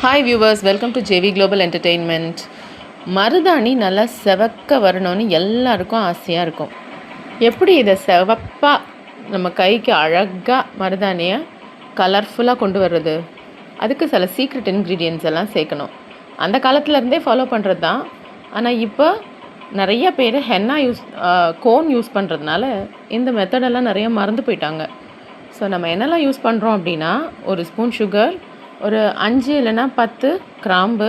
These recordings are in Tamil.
Hi viewers, welcome to JV global entertainment. மருதாணி நல்லா செவக்க வரணும்னு எல்லாருக்கும் ஆசையாக இருக்கும். எப்படி இதை செவப்பாக நம்ம கைக்கு அழகாக மருதாணியை கலர்ஃபுல்லாக கொண்டு வர்றது? அதுக்கு சில சீக்ரெட் இன்க்ரீடியன்ட்ஸ் எல்லாம் சேர்க்கணும். அந்த காலத்துலேருந்தே ஃபாலோ பண்ணுறது தான். ஆனால் இப்போ நிறைய பேர் ஹென்னா கோன் யூஸ் பண்ணுறதுனால இந்த மெத்தடெல்லாம் நிறைய மறந்து போயிட்டாங்க. ஸோ நம்ம என்னெல்லாம் யூஸ் பண்ணுறோம் அப்படின்னா, ஒரு ஸ்பூன் சுகர், ஒரு 5 இல்லைனா 10 கிராம்பு,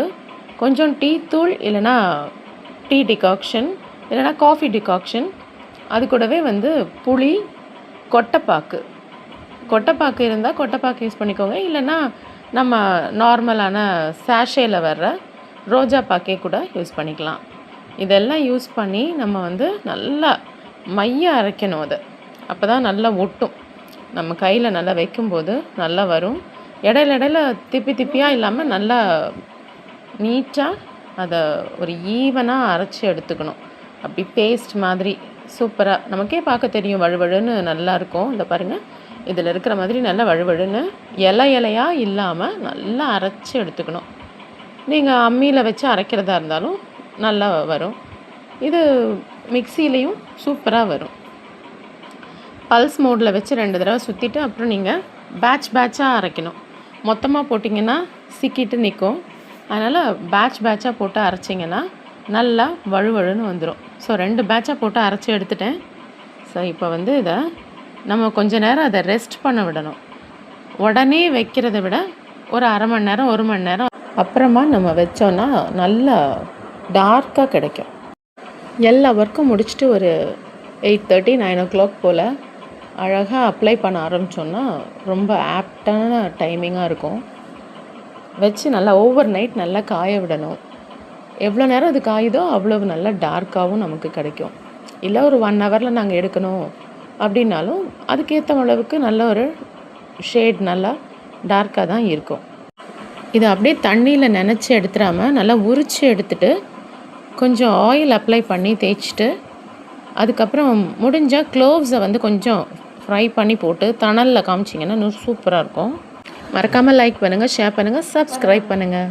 கொஞ்சம் டீ தூள் இல்லைனா டீ டிகாக்ஷன் இல்லைனா காஃபி டிகாக்ஷன், அது கூடவே புளி, கொட்டைப்பாக்கு இருந்தால் கொட்டைப்பாக்கு யூஸ் பண்ணிக்கோங்க. இல்லைனா நம்ம நார்மலான சேஷேயில் வர்ற ரோஜா பாக்கே கூட யூஸ் பண்ணிக்கலாம். இதெல்லாம் யூஸ் பண்ணி நம்ம நல்லா மைய அரைக்கணும். அது அப்போ தான் நல்லா ஒட்டும். நம்ம கையில் நல்லா வைக்கும்போது நல்லா வரும். இடையில திப்பியாக இல்லாமல் நல்லா நீட்டாக அதை ஒரு ஈவனாக அரைச்சி எடுத்துக்கணும். அப்படி பேஸ்ட் மாதிரி சூப்பராக நமக்கே பார்க்க தெரியும். வழுவழுன்னு நல்லாயிருக்கும். இந்த பாருங்கள், இதில் இருக்கிற மாதிரி நல்லா வழுவழுன்னு இலையாக இல்லாமல் நல்லா அரைச்சி எடுத்துக்கணும். நீங்கள் அம்மியில் வச்சு அரைக்கிறதா இருந்தாலும் நல்லா வரும். இது மிக்சிலையும் சூப்பராக வரும். பல்ஸ் மோடில் வச்சு 2 தடவை சுற்றிட்டு அப்புறம் நீங்கள் பேட்சாக அரைக்கணும். மொத்தமாக போட்டிங்கன்னா சிக்கிட்டு நிற்கும். அதனால் பேட்சாக போட்டு அரைச்சிங்கன்னா நல்லா வழுவழுன்னு வந்துடும். ஸோ 2 பேட்சாக போட்டு அரைச்சி எடுத்துட்டேன். ஸோ இப்போ இதை நம்ம கொஞ்ச நேரம் அதை ரெஸ்ட் பண்ண விடணும். உடனே வைக்கிறத விட ஒரு அரை மணி நேரம் 1 மணி நேரம் அப்புறமா நம்ம வச்சோன்னா நல்லா டார்க்காக கிடைக்கும். எல்லா ஒர்க்கும் முடிச்சுட்டு ஒரு 8:30 9 o'clock போல் அழகாக அப்ளை பண்ண ஆரம்பித்தோன்னா ரொம்ப ஆப்டான டைமிங்காக இருக்கும். வச்சு நல்லா ஓவர் நைட் நல்லா காய விடணும். எவ்வளோ நேரம் அது காயுதோ அவ்வளவு நல்லா டார்க்காகவும் நமக்கு கிடைக்கும். இல்லை ஒரு 1 ஹவரில் நாங்கள் எடுக்கணும் அப்படின்னாலும் அதுக்கேற்ற அளவுக்கு நல்ல ஒரு ஷேட் நல்லா டார்க்காக தான் இருக்கும். இதை அப்படியே தண்ணியில் நனைச்சி எடுத்துடாமல் நல்லா உரித்து எடுத்துட்டு கொஞ்சம் ஆயில் அப்ளை பண்ணி தேய்ச்சிட்டு அதுக்கப்புறம் முடிஞ்சால் க்ளோவ்ஸை கொஞ்சம் ஃப்ரை பண்ணி போட்டு தணலில் காமிச்சிங்கன்னா இன்னும் சூப்பராக இருக்கும். மறக்காமல் லைக் பண்ணுங்கள், ஷேர் பண்ணுங்கள், சப்ஸ்கிரைப் பண்ணுங்கள்.